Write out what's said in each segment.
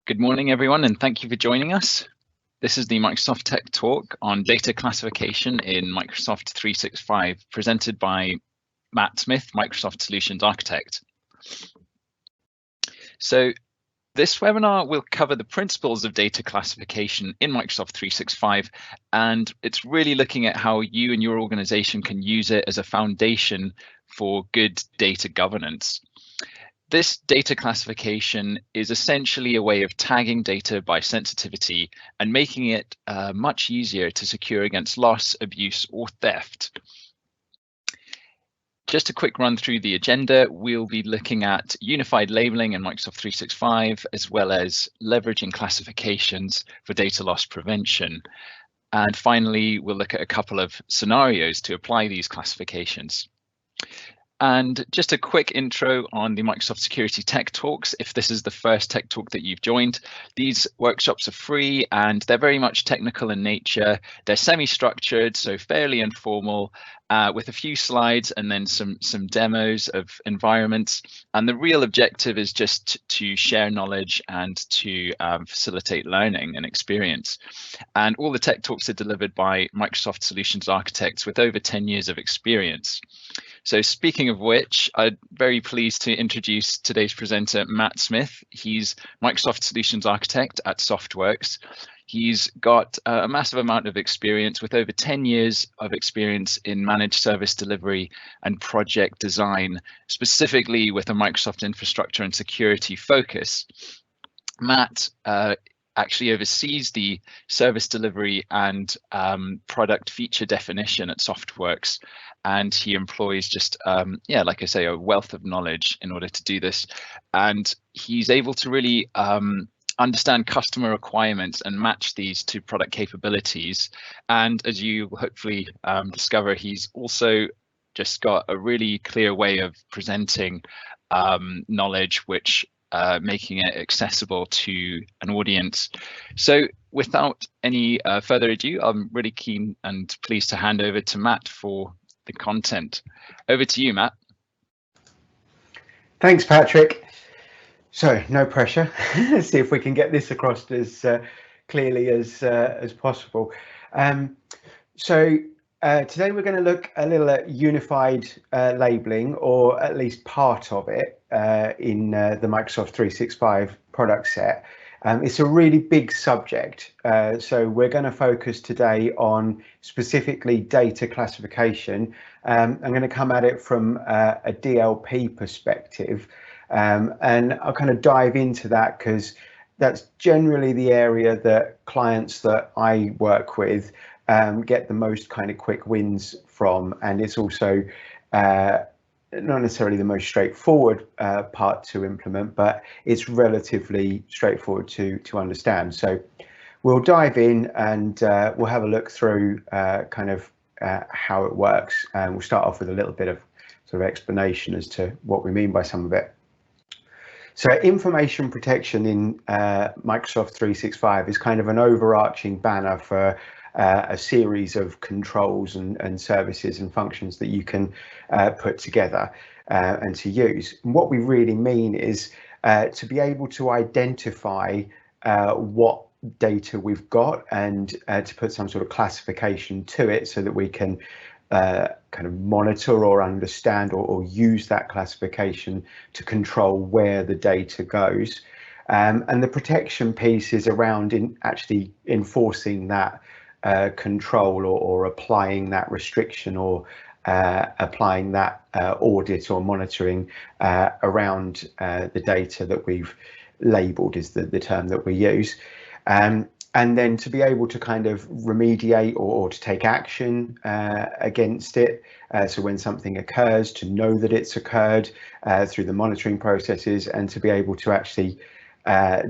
Good morning, everyone, and thank you for joining us. This is the Microsoft Tech Talk on data classification in Microsoft 365, presented by Matt Smith, Microsoft Solutions Architect. So this webinar will cover the principles of data classification in Microsoft 365, and it's really looking at how you and your organization can use it as a foundation for good data governance. This data classification is essentially a way of tagging data by sensitivity and making it much easier to secure against loss, abuse, or theft. Just a quick run through the agenda, we'll be looking at unified labeling in Microsoft 365, as well as leveraging classifications for data loss prevention. And finally, we'll look at a couple of scenarios to apply these classifications. And just a quick intro on the Microsoft Security Tech Talks. If this is the first Tech Talk that you've joined, these workshops are free and they're very much technical in nature. They're semi-structured, so fairly informal, with a few slides and then some demos of environments. And the real objective is just to share knowledge and to facilitate learning and experience. And all the Tech Talks are delivered by Microsoft Solutions Architects with over 10 years of experience. So speaking of which, I'm very pleased to introduce today's presenter, Matt Smith. He's Microsoft Solutions Architect at Softworks. He's got a massive amount of experience with over 10 years of experience in managed service delivery and project design, specifically with a Microsoft infrastructure and security focus. Matt actually oversees the service delivery and product feature definition at Softworks, and he employs just like I say, a wealth of knowledge in order to do this, and he's able to really understand customer requirements and match these to product capabilities. And as you hopefully discover, he's also just got a really clear way of presenting knowledge, which making it accessible to an audience. So without any further ado, I'm really keen and pleased to hand over to Matt for the content. Over to you, Matt. Thanks, Patrick. So no pressure. Let's see if we can get this across as clearly as possible. Today we're going to look a little at unified labeling, or at least part of it, in the Microsoft 365 product set. It's a really big subject, so we're going to focus today on specifically data classification. I'm going to come at it from a DLP perspective, and I'll kind of dive into that because that's generally the area that clients that I work with get the most kind of quick wins from, and it's also not necessarily the most straightforward part to implement, but it's relatively straightforward to understand. So we'll dive in and we'll have a look through kind of how it works, and we'll start off with a little bit of sort of explanation as to what we mean by some of it. So information protection in Microsoft 365 is kind of an overarching banner for a series of controls and services and functions that you can put together and to use. And what we really mean is to be able to identify what data we've got and to put some sort of classification to it so that we can kind of monitor or understand or use that classification to control where the data goes. And the protection piece is around actually enforcing that control or applying that restriction or applying that audit or monitoring around the data that we've labeled, is the term that we use. And then to be able to kind of remediate or to take action against it. So when something occurs, to know that it's occurred through the monitoring processes, and to be able to actually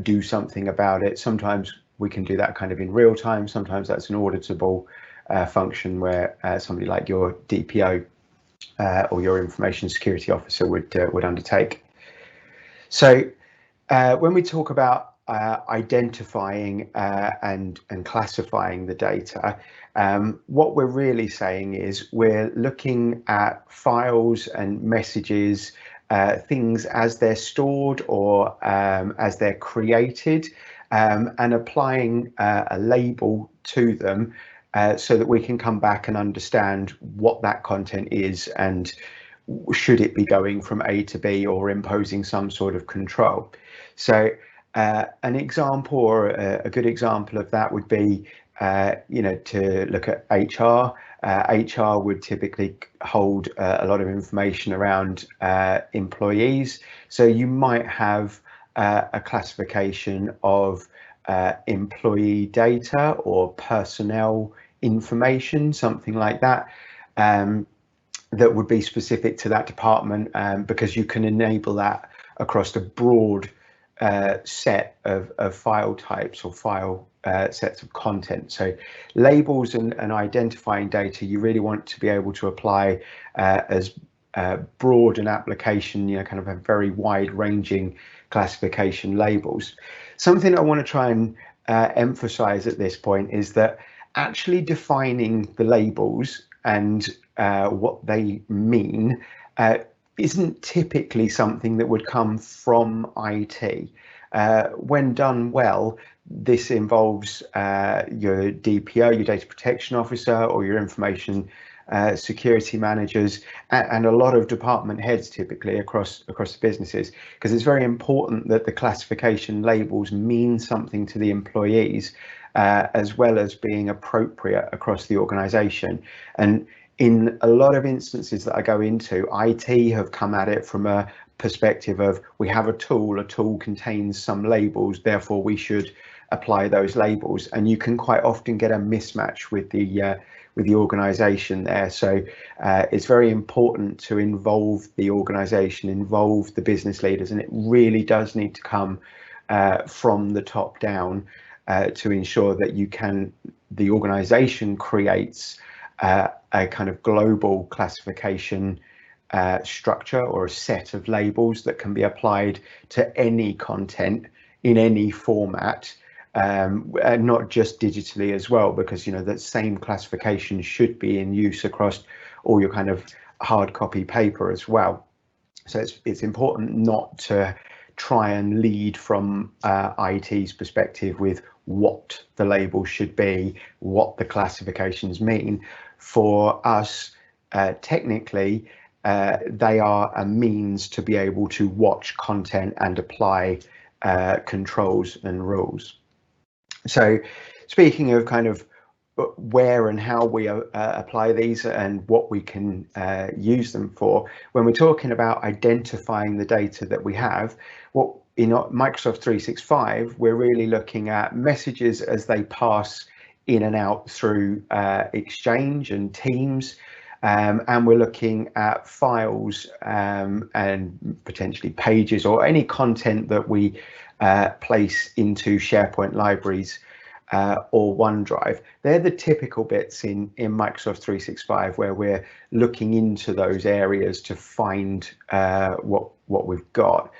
do something about it. Sometimes we can do that kind of in real time. Sometimes that's an auditable function where somebody like your DPO or your information security officer would undertake. So when we talk about identifying and classifying the data, what we're really saying is we're looking at files and messages things as they're stored or as they're created, and applying a label to them so that we can come back and understand what that content is and should it be going from A to B or imposing some sort of control. So an example, or a good example of that, would be to look at HR. HR would typically hold a lot of information around employees. So you might have a classification of employee data or personnel information, something like that, that would be specific to that department, because you can enable that across a broad set of file types or file sets of content. So labels and identifying data, you really want to be able to apply as broad an application, kind of a very wide-ranging classification labels. Something I want to try and emphasize at this point is that actually defining the labels and what they mean isn't typically something that would come from IT. When done well, this involves your DPO, your data protection officer, or your information security managers, and a lot of department heads typically across the businesses, because it's very important that the classification labels mean something to the employees, as well as being appropriate across the organization. And in a lot of instances that I go into, IT have come at it from a perspective of, we have a tool contains some labels, therefore we should apply those labels, and you can quite often get a mismatch with the organization there. So it's very important to involve the organization, involve the business leaders, and it really does need to come from the top down to ensure that the organization creates a kind of global classification structure or a set of labels that can be applied to any content in any format, not just digitally as well, because that same classification should be in use across all your kind of hard copy paper as well. So it's important not to try and lead from IT's perspective with what the label should be, what the classifications mean. For us, technically, they are a means to be able to watch content and apply controls and rules. So speaking of kind of where and how we apply these and what we can use them for, when we're talking about identifying the data that we have, what in Microsoft 365, we're really looking at messages as they pass in and out through Exchange and Teams, and we're looking at files and potentially pages or any content that we place into SharePoint libraries or OneDrive. They're the typical bits in Microsoft 365 where we're looking into those areas to find what we've got,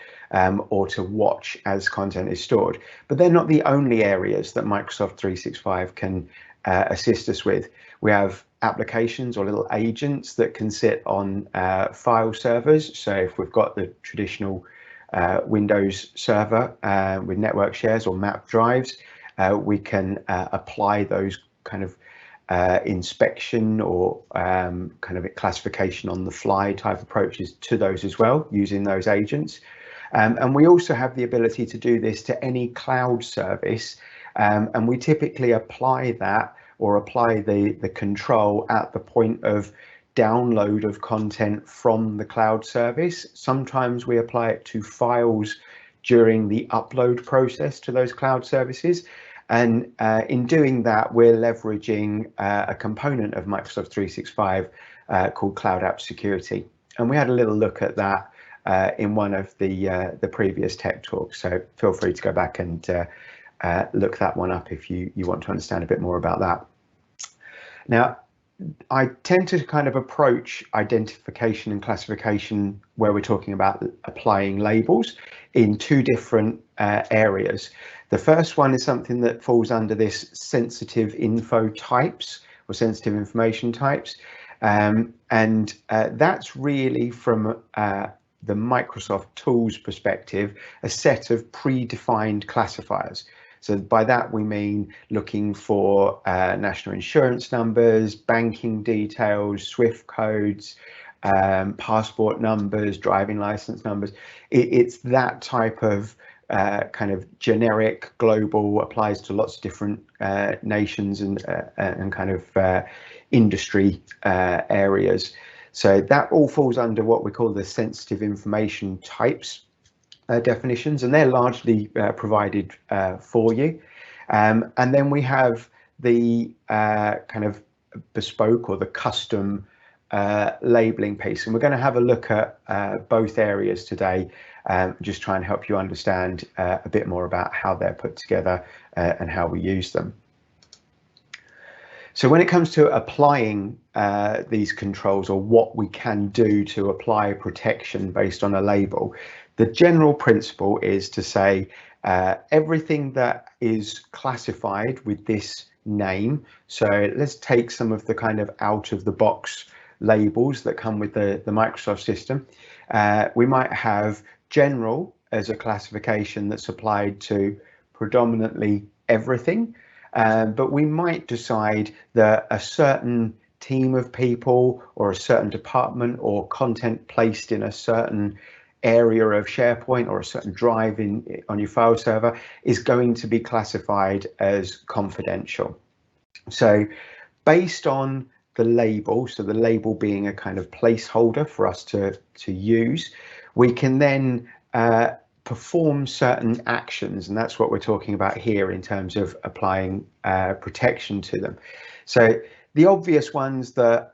or to watch as content is stored. But they're not the only areas that Microsoft 365 can assist us with. We have applications or little agents that can sit on file servers. So if we've got the traditional Windows server with network shares or map drives, we can apply those kind of inspection or kind of classification on the fly type approaches to those as well, using those agents. And we also have the ability to do this to any cloud service, and we typically apply that or apply the control at the point of download of content from the cloud service. Sometimes we apply it to files during the upload process to those cloud services. And in doing that, we're leveraging a component of Microsoft 365 called Cloud App Security. And we had a little look at that in one of the previous tech talks. So feel free to go back and look that one up if you want to understand a bit more about that. Now, I tend to kind of approach identification and classification where we're talking about applying labels in two different areas. The first one is something that falls under this sensitive info types or sensitive information types. And that's really from the Microsoft tools perspective, a set of predefined classifiers. So by that we mean looking for national insurance numbers, banking details, SWIFT codes, passport numbers, driving license numbers. It's that type of kind of generic, global, applies to lots of different nations and kind of industry areas. So that all falls under what we call the sensitive information types definitions, and they're largely provided for you. And then we have the kind of bespoke or the custom labeling piece, and we're going to have a look at both areas today, just try and help you understand a bit more about how they're put together and how we use them. So when it comes to applying these controls, or what we can do to apply protection based on a label, the general principle is to say everything that is classified with this name. So let's take some of the kind of out of the box labels that come with the Microsoft system. We might have general as a classification that's applied to predominantly everything. But we might decide that a certain team of people or a certain department or content placed in a certain area of SharePoint or a certain drive on your file server is going to be classified as confidential. So based on the label, so the label being a kind of placeholder for us to use, we can then perform certain actions, and that's what we're talking about here in terms of applying protection to them. So the obvious ones that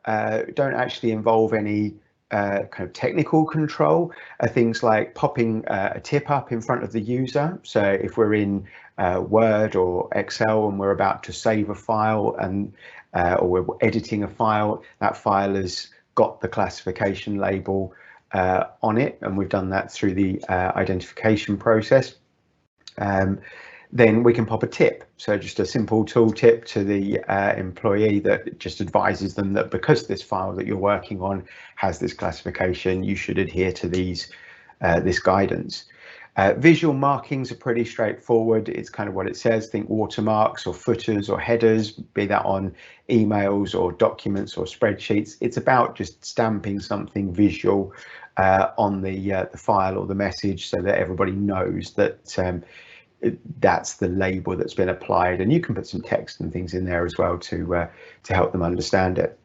don't actually involve any kind of technical control are things like popping a tip up in front of the user. So if we're in Word or Excel and we're about to save a file and or we're editing a file, that file has got the classification label on it, and we've done that through the identification process. Then we can pop a tip, so just a simple tooltip to the employee that just advises them that because this file that you're working on has this classification, you should adhere to these this guidance. Visual markings are pretty straightforward. It's kind of what it says. Think watermarks or footers or headers, be that on emails or documents or spreadsheets. It's about just stamping something visual on the file or the message so that everybody knows that that's the label that's been applied, and you can put some text and things in there as well to help them understand it.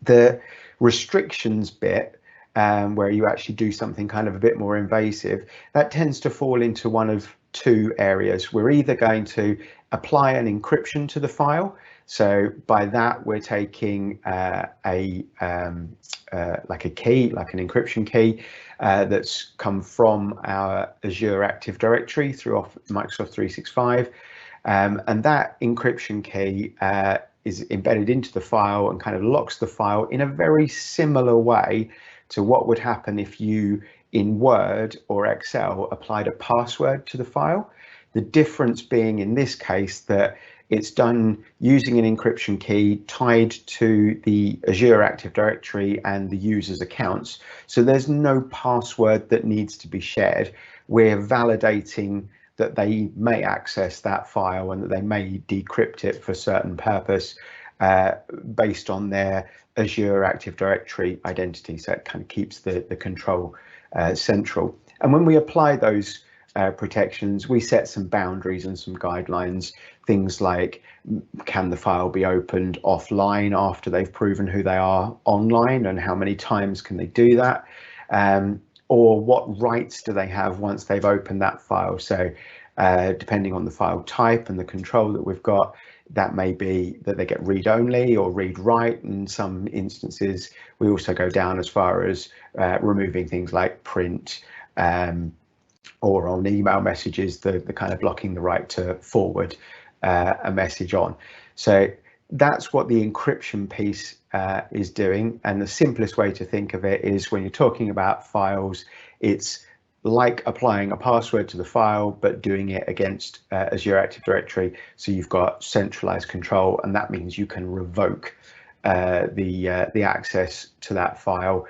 The restrictions bit, where you actually do something kind of a bit more invasive, that tends to fall into one of two areas. We're either going to apply an encryption to the file, so by that we're taking like a key, like an encryption key that's come from our Azure Active Directory through Microsoft 365, and that encryption key is embedded into the file and kind of locks the file in a very similar way to what would happen if you in Word or Excel applied a password to the file. The difference being in this case that it's done using an encryption key tied to the Azure Active Directory and the user's accounts. So there's no password that needs to be shared. We're validating that they may access that file and that they may decrypt it for a certain purpose based on their Azure Active Directory identity. So it kind of keeps the control central. And when we apply those protections, we set some boundaries and some guidelines, things like can the file be opened offline after they've proven who they are online, and how many times can they do that, or what rights do they have once they've opened that file. So depending on the file type and the control that we've got, that may be that they get read only or read write. In some instances we also go down as far as removing things like print, or on email messages, the kind of blocking the right to forward a message on. So that's what the encryption piece is doing. And the simplest way to think of it is when you're talking about files, it's like applying a password to the file, but doing it against Azure Active Directory. So you've got centralized control, and that means you can revoke the access to that file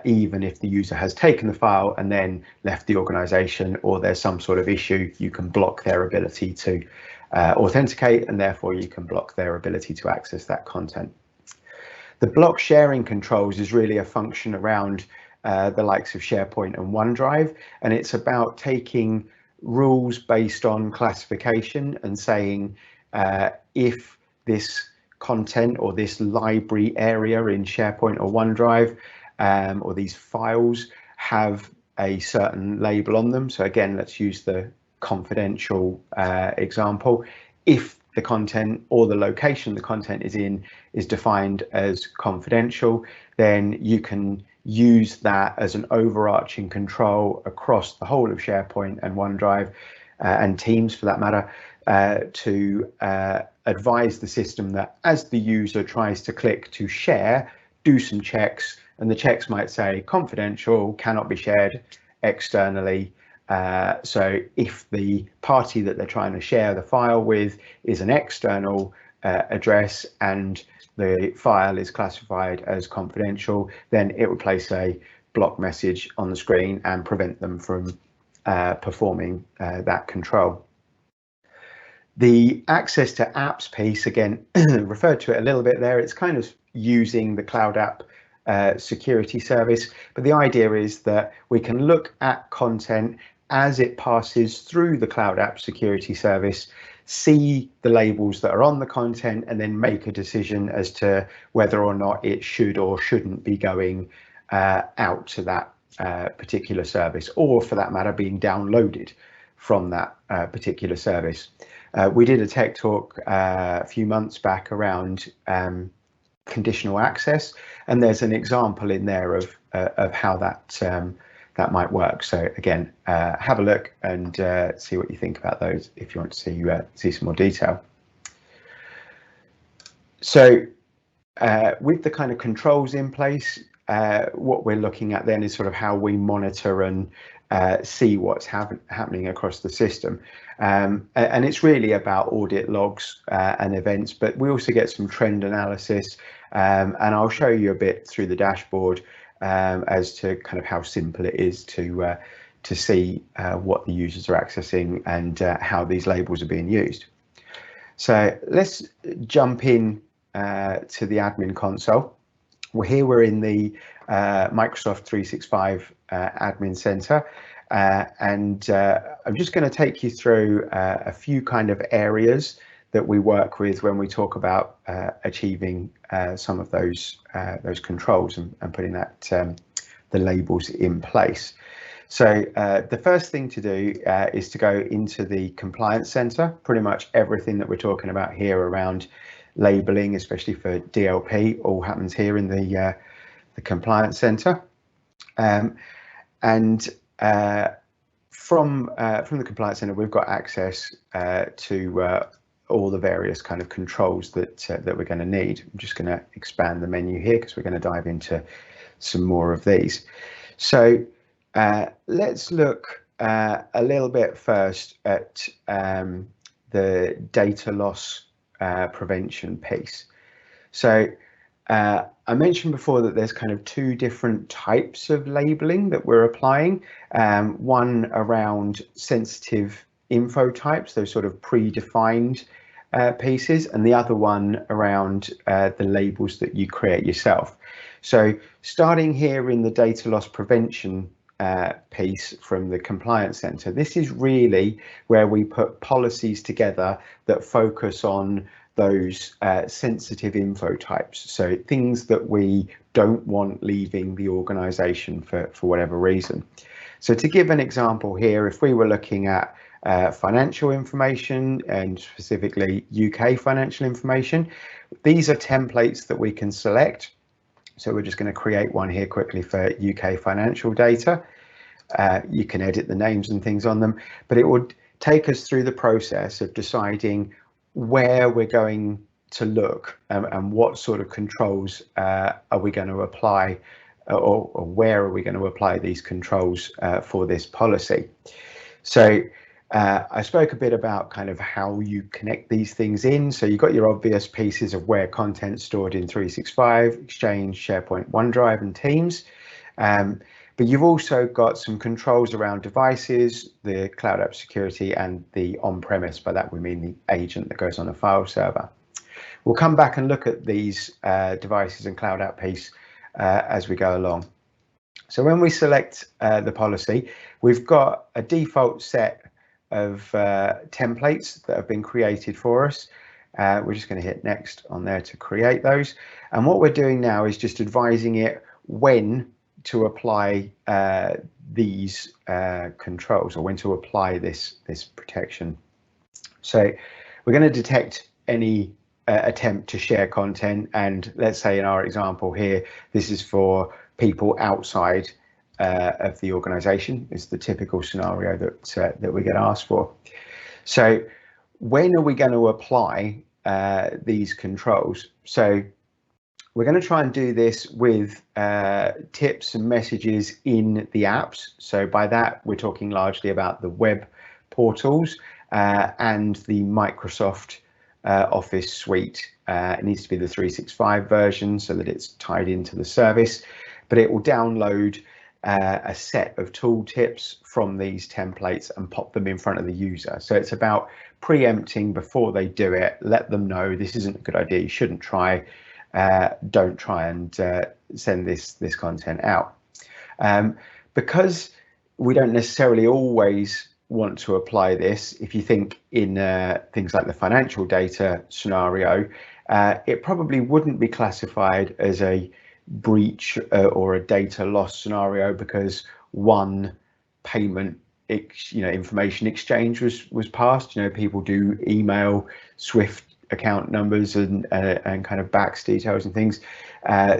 even if the user has taken the file and then left the organization, or there's some sort of issue, you can block their ability to authenticate, and therefore you can block their ability to access that content. The block sharing controls is really a function around the likes of SharePoint and OneDrive, and it's about taking rules based on classification and saying if this content or this library area in SharePoint or OneDrive or these files have a certain label on them. So again, let's use the confidential example. If the content or the location the content is in is defined as confidential, then you can use that as an overarching control across the whole of SharePoint and OneDrive and Teams for that matter, to advise the system that as the user tries to click to share, do some checks, and the checks might say confidential, cannot be shared externally. So if the party that they're trying to share the file with is an external address and the file is classified as confidential, then it would place a block message on the screen and prevent them from performing that control. The access to apps piece, again, referred to it a little bit there. It's kind of using the Cloud App security service, but the idea is that we can look at content as it passes through the Cloud App security service, see the labels that are on the content, and then make a decision as to whether or not it should or shouldn't be going out to that particular service, or for that matter, being downloaded from that particular service. We did a tech talk a few months back around conditional access, and there's an example in there of how that might work. So again, have a look and see what you think about those if you want to see some more detail. So with the kind of controls in place, what we're looking at then is sort of how we monitor and see what's happening across the system. And it's really about audit logs and events, but we also get some trend analysis, and I'll show you a bit through the dashboard as to kind of how simple it is to see what the users are accessing and how these labels are being used. So let's jump in to the admin console. Well, here we're in the Microsoft 365 Admin Center, and I'm just going to take you through a few kind of areas that we work with when we talk about achieving some of those controls and putting that the labels in place. So the first thing to do is to go into the Compliance Center. Pretty much everything that we're talking about here around labeling, especially for DLP, all happens here in the Compliance Center. And from the Compliance Center, we've got access to all the various kind of controls that we're going to need. I'm just going to expand the menu here because we're going to dive into some more of these. So let's look a little bit first at the data loss prevention piece. So I mentioned before that there's kind of two different types of labeling that we're applying. One around sensitive info types, those sort of predefined pieces, and the other one around the labels that you create yourself. So starting here in the data loss prevention piece from the Compliance Center, this is really where we put policies together that focus on those sensitive info types, so things that we don't want leaving the organization for whatever reason. So to give an example here, if we were looking at financial information and specifically UK financial information, these are templates that we can select. So we're just going to create one here quickly for UK financial data. You can edit the names and things on them, but it would take us through the process of deciding where we're going to look and what sort of controls are we going to apply, or where are we going to apply these controls for this policy. So I spoke a bit about kind of how you connect these things in. So you've got your obvious pieces of where content's stored in 365, Exchange, SharePoint, OneDrive and Teams. But you've also got some controls around devices, the cloud app security, and the on-premise. By that we mean the agent that goes on a file server. We'll come back and look at these devices and cloud app piece as we go along. So when we select the policy, we've got a default set of templates that have been created for us. We're just going to hit next on there to create those. And what we're doing now is just advising it when to apply these controls, or when to apply this protection. So we're going to detect any attempt to share content, and let's say in our example here, this is for people outside of the organization. Is the typical scenario that we get asked for. So when are we going to apply these controls? So we're going to try and do this with tips and messages in the apps. So by that, we're talking largely about the web portals and the Microsoft Office suite. It needs to be the 365 version so that it's tied into the service, but it will download a set of tooltips from these templates and pop them in front of the user. So it's about preempting before they do it. Let them know this isn't a good idea, you shouldn't try. Don't try and send this content out. Because we don't necessarily always want to apply this, if you think in things like the financial data scenario, it probably wouldn't be classified as a breach or a data loss scenario because one payment information exchange was passed. People do email Swift account numbers and kind of backs details and things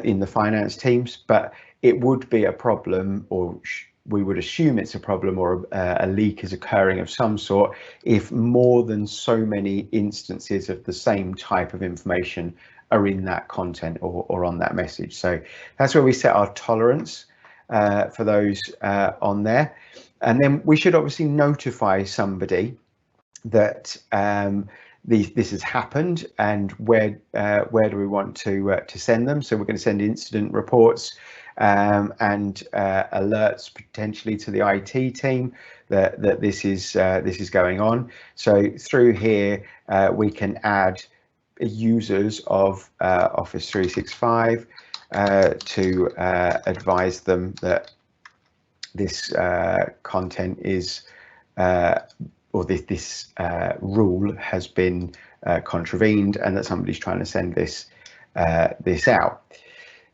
in the finance teams, but it would be a problem, or we would assume it's a problem, or a leak is occurring of some sort if more than so many instances of the same type of information are in that content or on that message. So that's where we set our tolerance for those on there. And then we should obviously notify somebody that this has happened, and where do we want to send them. So we're going to send incident reports and alerts potentially to the IT team that this is going on. So through here we can add users of Office 365 to advise them that this content is or this rule has been contravened, and that somebody's trying to send this out.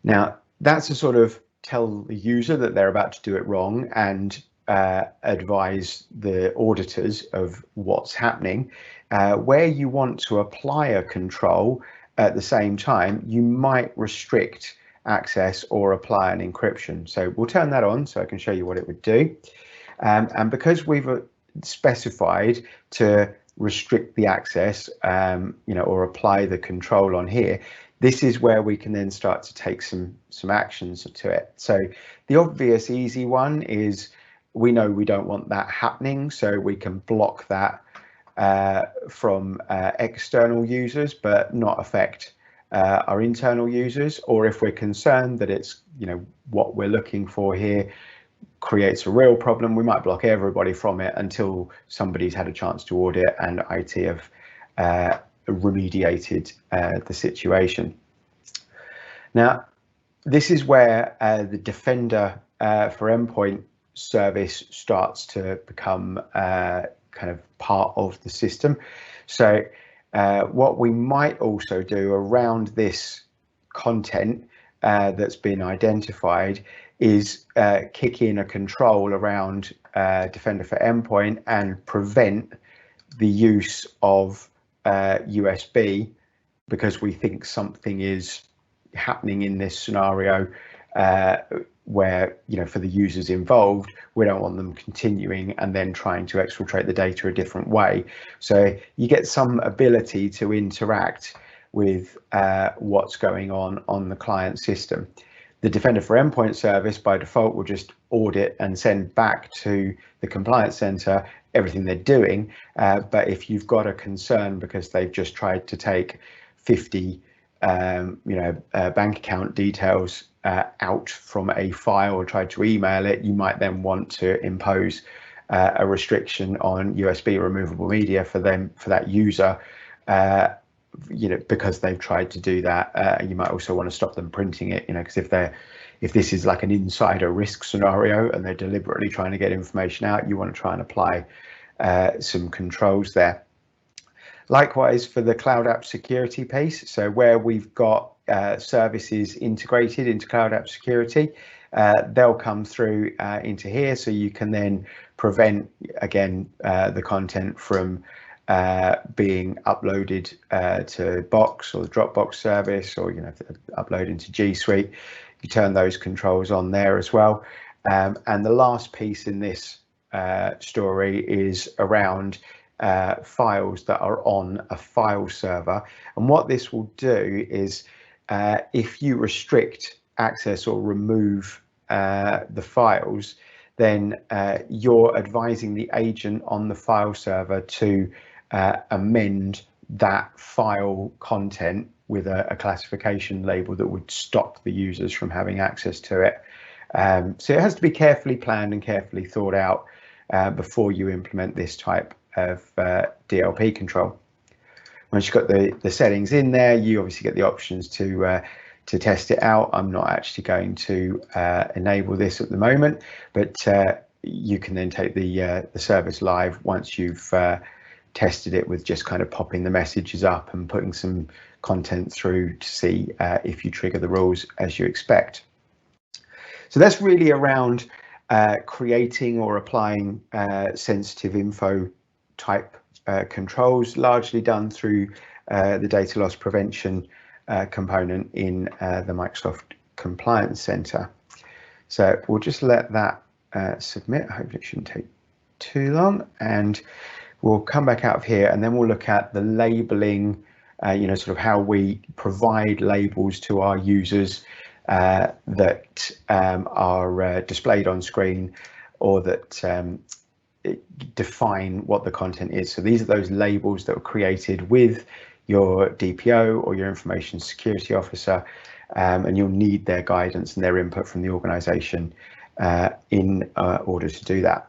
Now that's to sort of tell the user that they're about to do it wrong and advise the auditors of what's happening. Where you want to apply a control at the same time, you might restrict access or apply an encryption. So we'll turn that on so I can show you what it would do. And because we've specified to restrict the access, or apply the control on here, this is where we can then start to take some actions to it. So the obvious easy one is we know we don't want that happening, so we can block that from external users but not affect our internal users. Or if we're concerned that it's what we're looking for here creates a real problem, we might block everybody from it until somebody's had a chance to audit and IT have remediated the situation. Now this is where the Defender for Endpoint service starts to become kind of part of the system. So what we might also do around this content that's been identified is kick in a control around Defender for Endpoint and prevent the use of USB, because we think something is happening in this scenario where, for the users involved, we don't want them continuing and then trying to exfiltrate the data a different way. So you get some ability to interact with what's going on the client system. The Defender for Endpoint service by default will just audit and send back to the compliance center everything they're doing. But if you've got a concern because they've just tried to take 50 bank account details out from a file or tried to email it, you might then want to impose a restriction on USB removable media for that user, because they've tried to do that. You might also want to stop them printing it, because if this is like an insider risk scenario and they're deliberately trying to get information out, you want to try and apply some controls there. Likewise for the cloud app security piece, so where we've got services integrated into cloud app security, they'll come through into here, so you can then prevent, again, the content from being uploaded to Box or the Dropbox service, or upload into G Suite. You turn those controls on there as well. And the last piece in this story is around files that are on a file server. And what this will do is if you restrict access or remove the files, then you're advising the agent on the file server to amend that file content with a classification label that would stop the users from having access to it. So it has to be carefully planned and carefully thought out before you implement this type of DLP control. Once you've got the settings in there, you obviously get the options to test it out. I'm not actually going to enable this at the moment, but you can then take the service live once you've tested it with just kind of popping the messages up and putting some content through to see if you trigger the rules as you expect. So that's really around creating or applying sensitive info type controls, largely done through the data loss prevention component in the Microsoft Compliance Center. So we'll just let that submit. Hopefully it shouldn't take too long, and we'll come back out of here, and then we'll look at the labeling, sort of how we provide labels to our users that are displayed on screen, or that define what the content is. So these are those labels that were created with your DPO or your information security officer, and you'll need their guidance and their input from the organization in order to do that.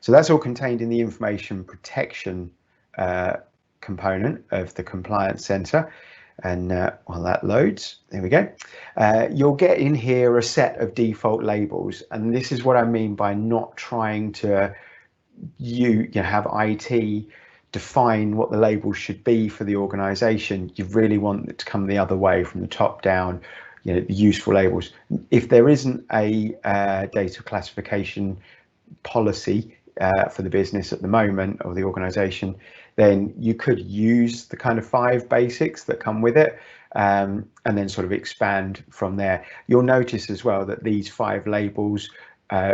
So that's all contained in the information protection component of the Compliance Center. And while that loads, there we go. You'll get in here a set of default labels, and this is what I mean by not trying to have IT define what the labels should be for the organization. You really want it to come the other way, from the top down, the useful labels. If there isn't a data classification policy for the business at the moment, or the organization, then you could use the kind of 5 basics that come with it, and then sort of expand from there. You'll notice as well that these 5 labels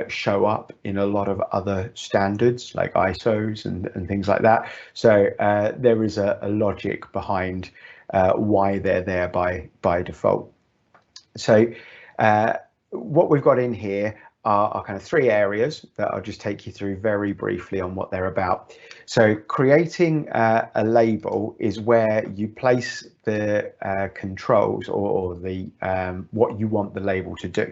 show up in a lot of other standards like ISOs and things like that. So there is a logic behind why they're there by default. So what we've got in here are kind of 3 areas that I'll just take you through very briefly on what they're about. So creating a label is where you place the controls or the what you want the label to do.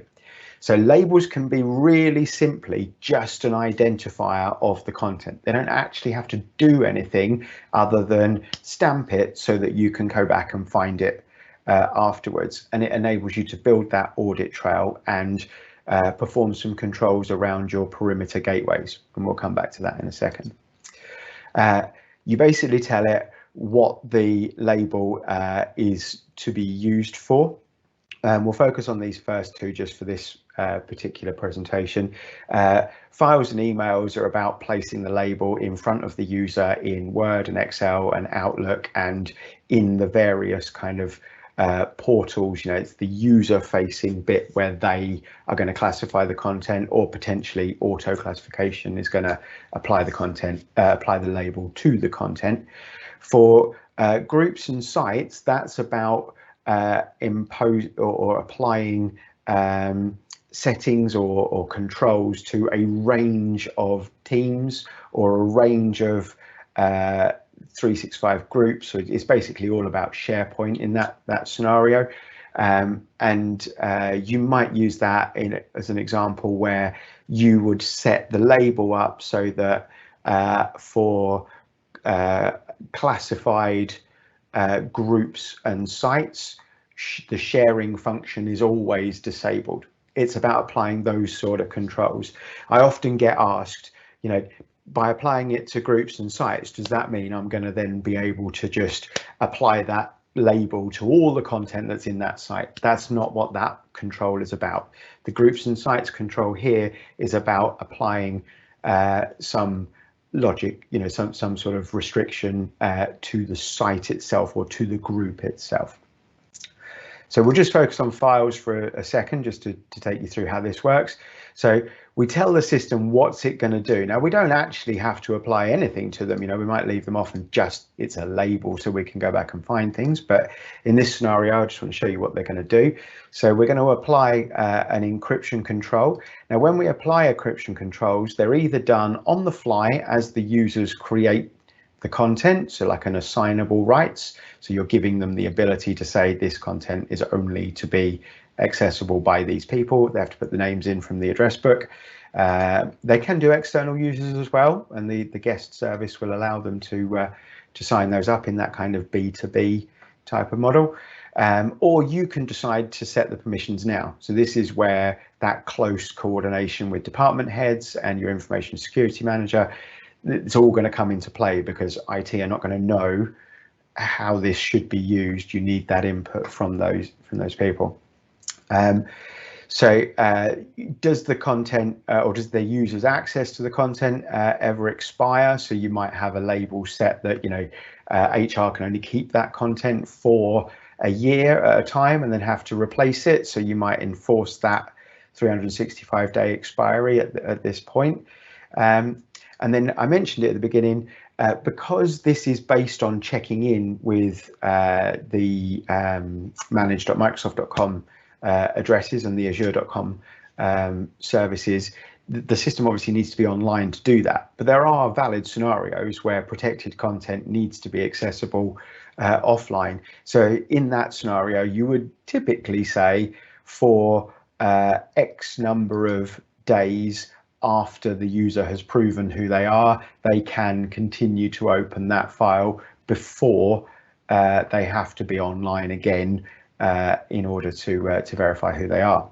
So labels can be really simply just an identifier of the content. They don't actually have to do anything other than stamp it so that you can go back and find it afterwards. And it enables you to build that audit trail and perform some controls around your perimeter gateways. And we'll come back to that in a second. You basically tell it what the label is to be used for. We'll focus on these first 2 just for this particular presentation. Files and emails are about placing the label in front of the user in Word and Excel and Outlook, and in the various kind of portals. It's the user facing bit where they are going to classify the content, or potentially auto classification is going to apply the content, apply the label to the content. For groups and sites, that's about impose or applying settings or controls to a range of teams or a range of 365 groups. So it's basically all about SharePoint in that scenario. and you might use that as an example where you would set the label up so that for classified groups and sites, the sharing function is always disabled. It's about applying those sort of controls. I often get asked, by applying it to groups and sites, does that mean I'm going to then be able to just apply that label to all the content that's in that site? That's not what that control is about. The groups and sites control here is about applying some logic, some sort of restriction to the site itself or to the group itself. So we'll just focus on files for a second, just to take you through how this works. So we tell the system what's it going to do. Now, we don't actually have to apply anything to them. We might leave them off and just it's a label so we can go back and find things. But in this scenario, I just want to show you what they're going to do. So we're going to apply an encryption control. Now, when we apply encryption controls, they're either done on the fly as the users create the content, so like an assignable rights. So you're giving them the ability to say this content is only to be accessible by these people. They have to put the names in from the address book. They can do external users as well, and the guest service will allow them to sign those up in that kind of B2B type of model. Or you can decide to set the permissions now. So this is where that close coordination with department heads and your information security manager, it's all going to come into play, because IT are not going to know how this should be used. You need that input from those people. So does the content or does the user's access to the content ever expire? So you might have a label set that HR can only keep that content for a year at a time and then have to replace it. So you might enforce that 365-day expiry at this point. And then I mentioned it at the beginning, because this is based on checking in with the manage.microsoft.com addresses and the azure.com services, the system obviously needs to be online to do that. But there are valid scenarios where protected content needs to be accessible offline. So in that scenario, you would typically say for X number of days after the user has proven who they are, they can continue to open that file before they have to be online again in order to verify who they are.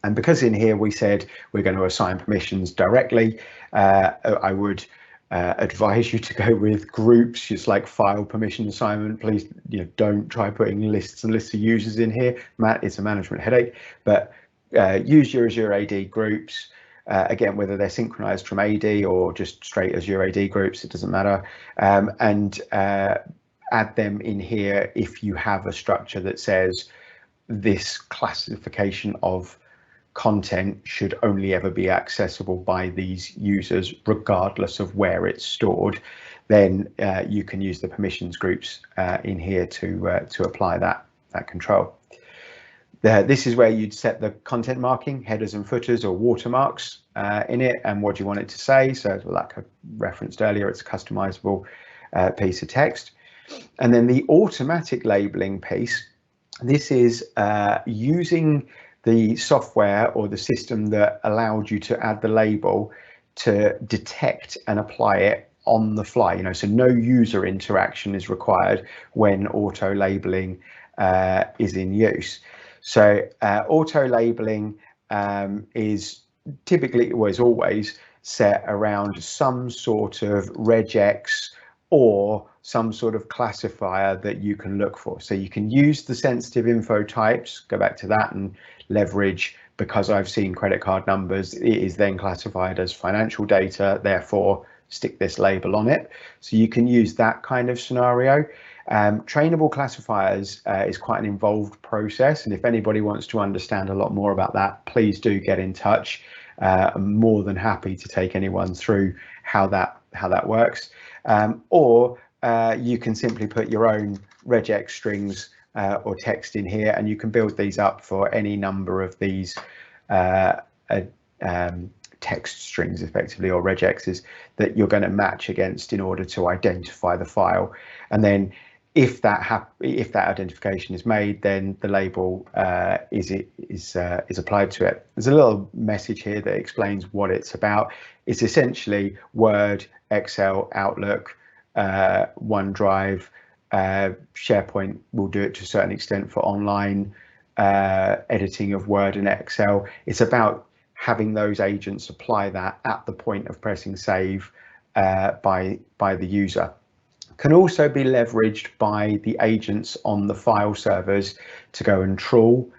And because in here we said we're going to assign permissions directly, I would advise you to go with groups, just like file permission assignment. Please, don't try putting lists and lists of users in here. It's a management headache, but use your Azure AD groups. Again, whether they're synchronized from AD or just straight Azure AD groups, it doesn't matter. And add them in here if you have a structure that says this classification of content should only ever be accessible by these users, regardless of where it's stored. Then you can use the permissions groups in here to apply that control. This is where you'd set the content marking, headers and footers or watermarks in it, and what you want it to say. So like I referenced earlier, it's a customizable piece of text. And then the automatic labeling piece, this is using the software or the system that allowed you to add the label to detect and apply it on the fly. So no user interaction is required when auto labeling is in use. So auto labeling is typically, always set around some sort of regex or some sort of classifier that you can look for. So you can use the sensitive info types, go back to that and leverage, because I've seen credit card numbers, it is then classified as financial data, therefore stick this label on it. So you can use that kind of scenario. Trainable classifiers is quite an involved process, and if anybody wants to understand a lot more about that, please do get in touch. I'm more than happy to take anyone through how that works. Or you can simply put your own regex strings or text in here, and you can build these up for any number of these text strings effectively, or regexes, that you're going to match against in order to identify the file. And then If that identification is made, then the label is applied to it. There's a little message here that explains what it's about. It's essentially Word, Excel, Outlook, OneDrive, SharePoint will do it to a certain extent for online editing of Word and Excel. It's about having those agents apply that at the point of pressing save by the user. Can also be leveraged by the agents on the file servers to go and trawl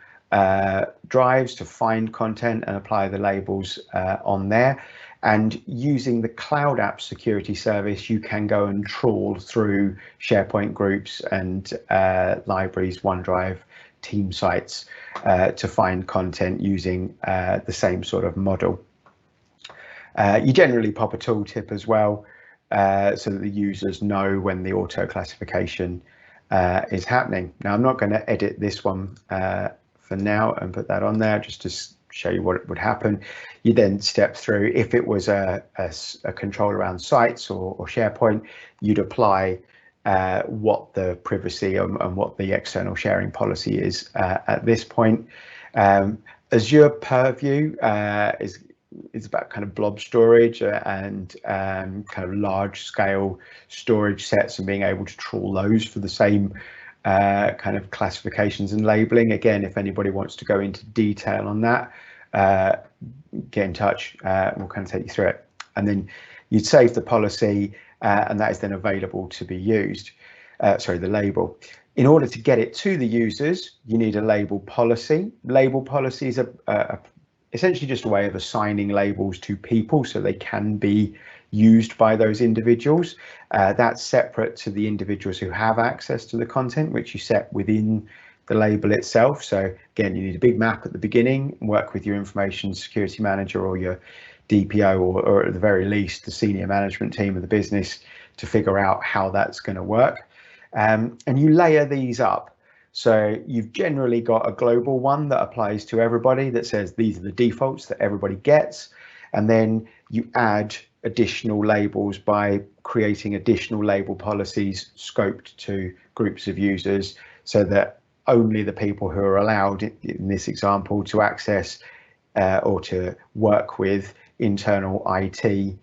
drives to find content and apply the labels on there. And using the Cloud App Security Service, you can go and trawl through SharePoint groups and libraries, OneDrive, team sites to find content using the same sort of model. You generally pop a tooltip as well, so that the users know when the auto classification is happening. Now, I'm not going to edit this one for now and put that on there just to show you what would happen. You then step through, if it was a control around sites or SharePoint, you'd apply what the privacy and what the external sharing policy is at this point. Azure Purview is about kind of blob storage and kind of large scale storage sets and being able to trawl those for the same kind of classifications and labeling. Again, if anybody wants to go into detail on that, get in touch. We'll kind of take you through it. And then you'd save the policy and that is then available to be used. Sorry, the label. In order to get it to the users, you need a label policy. Label policy is essentially just a way of assigning labels to people so they can be used by those individuals. That's separate to the individuals who have access to the content, which you set within the label itself. So again, you need a big map at the beginning, work with your information security manager or your DPO or at the very least the senior management team of the business to figure out how that's going to work. And you layer these up. So you've generally got a global one that applies to everybody that says these are the defaults that everybody gets. And then you add additional labels by creating additional label policies scoped to groups of users so that only the people who are allowed in this example to access or to work with internal IT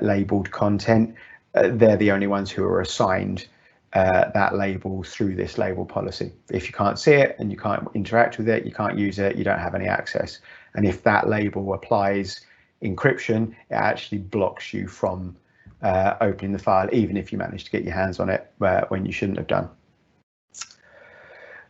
labeled content, they're the only ones who are assigned that label through this label policy. If you can't see it and you can't interact with it, you can't use it, you don't have any access. And if that label applies encryption, it actually blocks you from opening the file, even if you manage to get your hands on it when you shouldn't have done.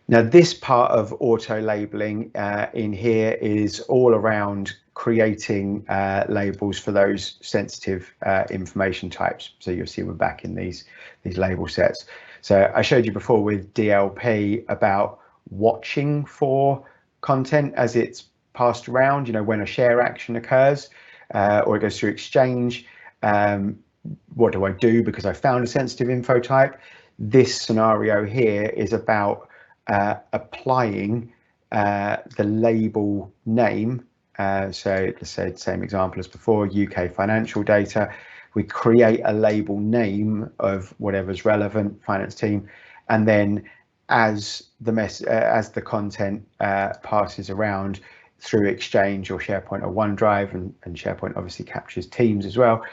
Now, this part of auto labeling in here is all around creating labels for those sensitive information types. So you'll see we're back in these label sets. So I showed you before with DLP about watching for content as it's passed around, you know, when a share action occurs or it goes through Exchange. What do I do because I found a sensitive info type? This scenario here is about applying the label name. So let's say the same example as before, UK financial data. We create a label name of whatever's relevant, finance team, and then as the content passes around through Exchange or SharePoint or OneDrive, and SharePoint obviously captures Teams as well,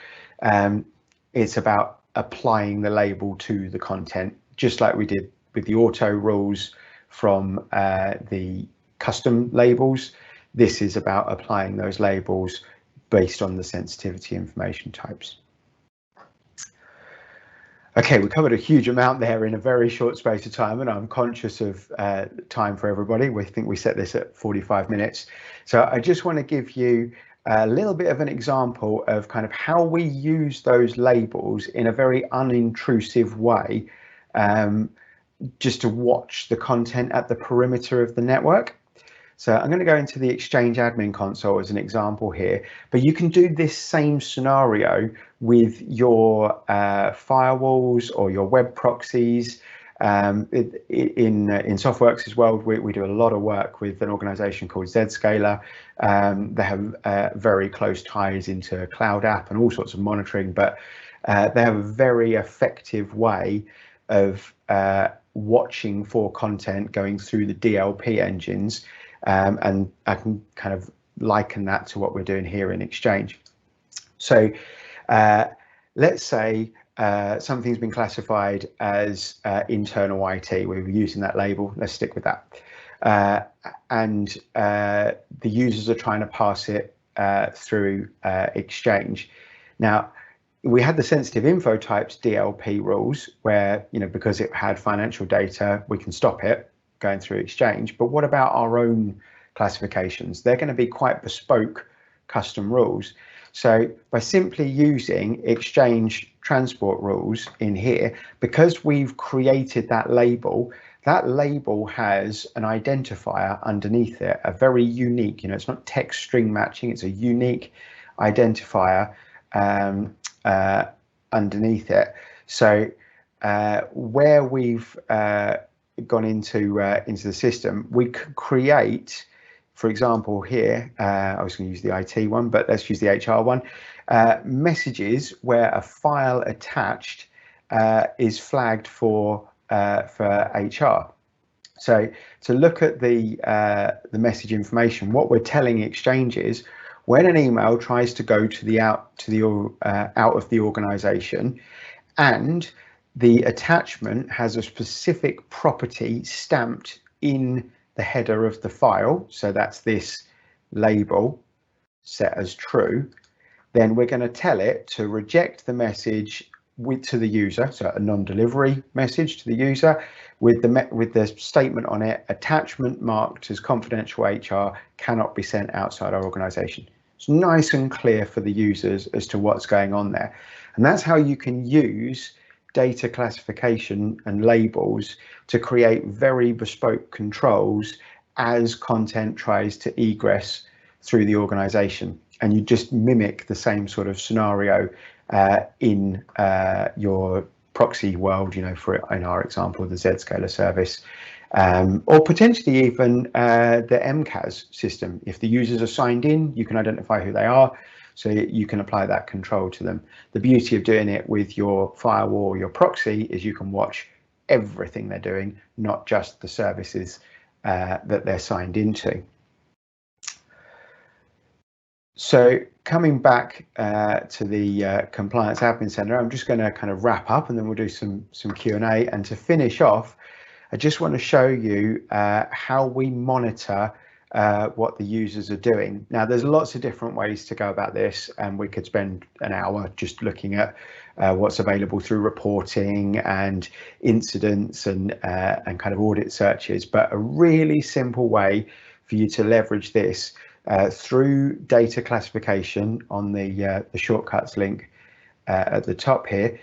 it's about applying the label to the content, just like we did with the auto rules from the custom labels. This is about applying those labels based on the sensitivity information types. Okay, we covered a huge amount there in a very short space of time, and I'm conscious of time for everybody. We think we set this at 45 minutes. So I just want to give you a little bit of an example of kind of how we use those labels in a very unintrusive way, just to watch the content at the perimeter of the network. So I'm going to go into the Exchange admin console as an example here, but you can do this same scenario with your firewalls or your web proxies. In Softworks as well, we do a lot of work with an organization called Zscaler. They have very close ties into Cloud App and all sorts of monitoring, but they have a very effective way of watching for content going through the DLP engines, and I can kind of liken that to what we're doing here in Exchange. So let's say something's been classified as internal IT. We were using that label. Let's stick with that. And the users are trying to pass it through Exchange. Now, we had the sensitive info types DLP rules where, because it had financial data, we can stop it going through Exchange. But what about our own classifications? They're going to be quite bespoke custom rules. So by simply using Exchange transport rules in here, because we've created that label has an identifier underneath it, a very unique, it's not text string matching, it's a unique identifier underneath it. So where we've gone into the system, we could create, for example, here, I was going to use the IT one, but let's use the HR one, messages where a file attached is flagged for HR. So to look at the message information, what we're telling Exchange is when an email tries to go to the out of the organization and the attachment has a specific property stamped in the header of the file, so that's this label set as true, then we're going to tell it to reject the message to the user, so a non-delivery message to the user with the statement on it, attachment marked as confidential HR cannot be sent outside our organization. It's nice and clear for the users as to what's going on there. And that's how you can use data classification and labels to create very bespoke controls as content tries to egress through the organization. And you just mimic the same sort of scenario in your proxy world, for in our example, the Zscaler service, or potentially even the MCAS system. If the users are signed in, you can identify who they are, so you can apply that control to them. The beauty of doing it with your firewall or your proxy is you can watch everything they're doing, not just the services that they're signed into. So coming back to the Compliance Admin Center, I'm just going to kind of wrap up and then we'll do some Q&A. And to finish off, I just want to show you how we monitor what the users are doing. Now, there's lots of different ways to go about this, and we could spend an hour just looking at what's available through reporting and incidents and kind of audit searches. But a really simple way for you to leverage this through data classification on the shortcuts link at the top here.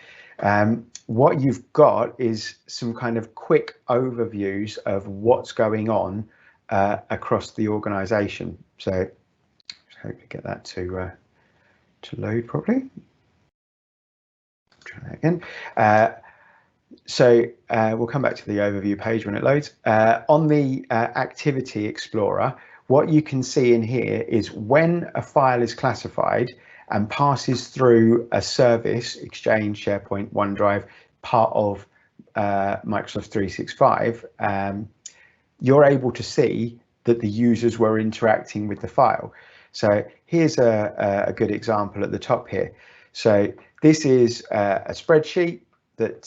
What you've got is some kind of quick overviews of what's going on across the organization. So hopefully get that to load properly. Try that again. So we'll come back to the overview page when it loads. On the Activity Explorer, what you can see in here is when a file is classified and passes through a service, Exchange, SharePoint, OneDrive, part of Microsoft 365, you're able to see that the users were interacting with the file. So here's a good example at the top here. So this is a spreadsheet that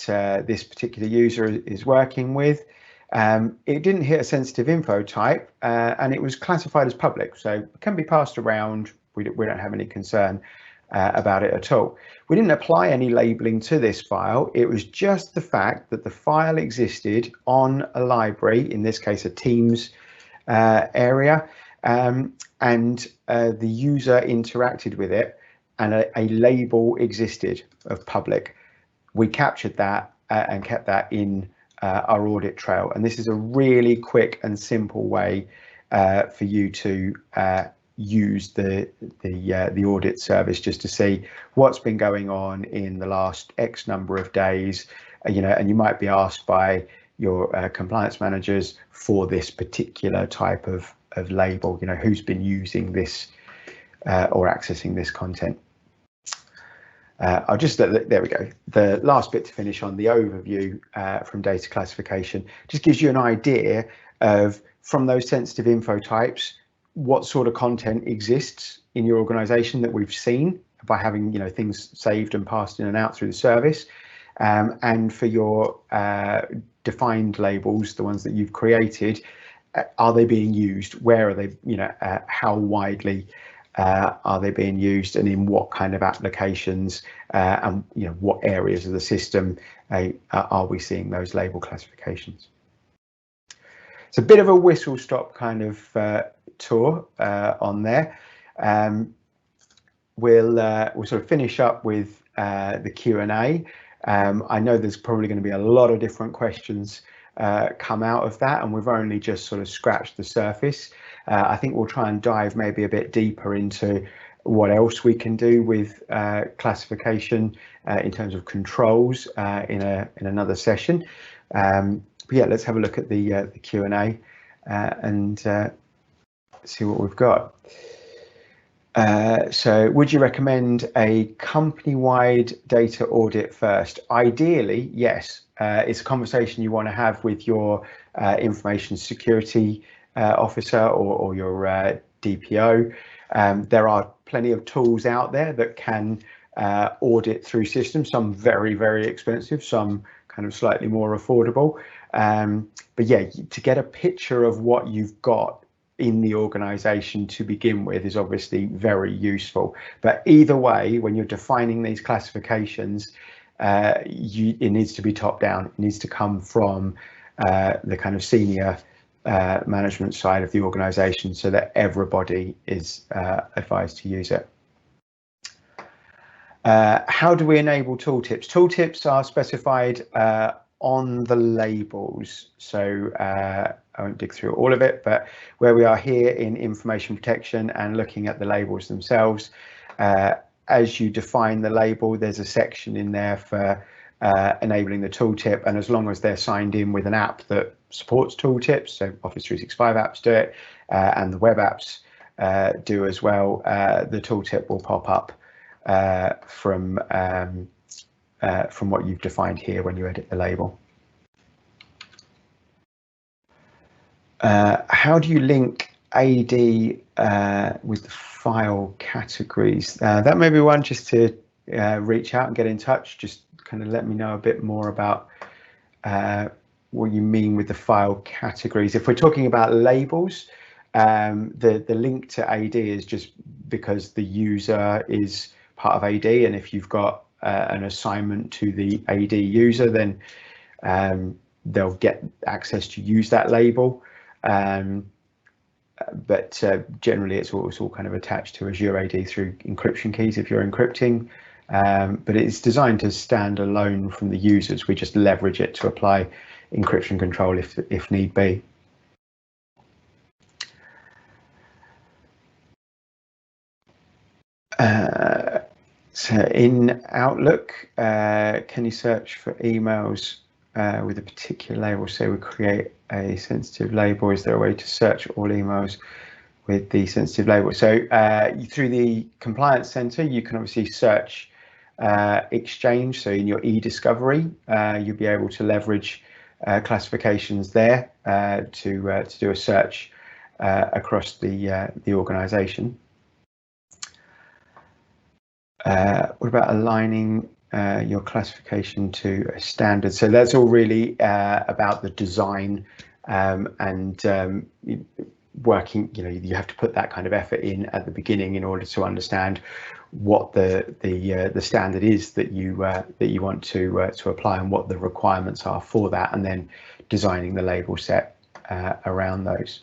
this particular user is working with. It didn't hit a sensitive info type and it was classified as public, so it can be passed around. We don't have any concern about it at all. We didn't apply any labeling to this file. It was just the fact that the file existed on a library, in this case a Teams area, and the user interacted with it and a label existed of public. We captured that and kept that in our audit trail, and this is a really quick and simple way for you to use the audit service just to see what's been going on in the last X number of days, and you might be asked by your compliance managers for this particular type of label, who's been using this or accessing this content. I'll just there we go. The last bit to finish on, the overview from data classification, just gives you an idea of, from those sensitive info types, what sort of content exists in your organization that we've seen by having things saved and passed in and out through the service, and for your defined labels, the ones that you've created, are they being used? Where are they? How widely are they being used, and in what kind of applications, and what areas of the system are we seeing those label classifications? It's a bit of a whistle stop kind of tour on there. We'll sort of finish up with the Q&A. I know there's probably going to be a lot of different questions come out of that, and we've only just sort of scratched the surface. I think we'll try and dive maybe a bit deeper into what else we can do with classification in terms of controls in another session. But yeah, let's have a look at the Q&A and see what we've got. So would you recommend a company-wide data audit first? Ideally, yes. It's a conversation you want to have with your information security officer or your DPO. There are plenty of tools out there that can audit through systems, some very, very expensive, some kind of slightly more affordable. But yeah, to get a picture of what you've got in the organization to begin with is obviously very useful. But either way, when you're defining these classifications, it needs to be top down. It needs to come from the kind of senior management side of the organization, so that everybody is advised to use it. How do we enable tooltips? Tooltips are specified on the labels, so I won't dig through all of it, but where we are here in information protection and looking at the labels themselves, as you define the label, there's a section in there for enabling the tooltip, and as long as they're signed in with an app that supports tooltips, so Office 365 apps do it, and the web apps do as well, the tooltip will pop up from what you've defined here when you edit the label. How do you link AD with the file categories? That may be one just to reach out and get in touch. Just kind of let me know a bit more about what you mean with the file categories. If we're talking about labels, the link to AD is just because the user is part of AD, and if you've got an assignment to the AD user, then they'll get access to use that label. But generally it's all kind of attached to Azure AD through encryption keys if you're encrypting, but it's designed to stand alone from the users. We just leverage it to apply encryption control if need be. So in Outlook, can you search for emails with a particular label? Say we create a sensitive label. Is there a way to search all emails with the sensitive label? So through the Compliance Center, you can obviously search Exchange. So in your e-discovery, you'll be able to leverage classifications there to do a search across the organization. What about aligning your classification to a standard? So that's all really about the design and working. You have to put that kind of effort in at the beginning in order to understand what the standard is that you want to apply and what the requirements are for that, and then designing the label set around those.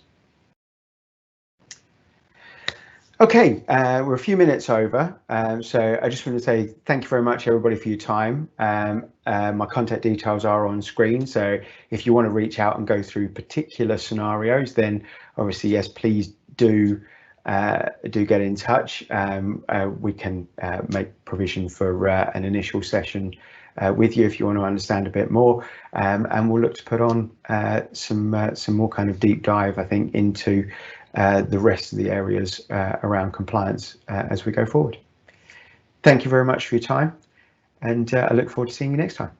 Okay, we're a few minutes over, so I just want to say thank you very much everybody for your time. My contact details are on screen, so if you want to reach out and go through particular scenarios, then obviously yes, please do get in touch. We can make provision for an initial session with you if you want to understand a bit more, and we'll look to put on some more kind of deep dive, I think, into the rest of the areas around compliance as we go forward. Thank you very much for your time. and I look forward to seeing you next time.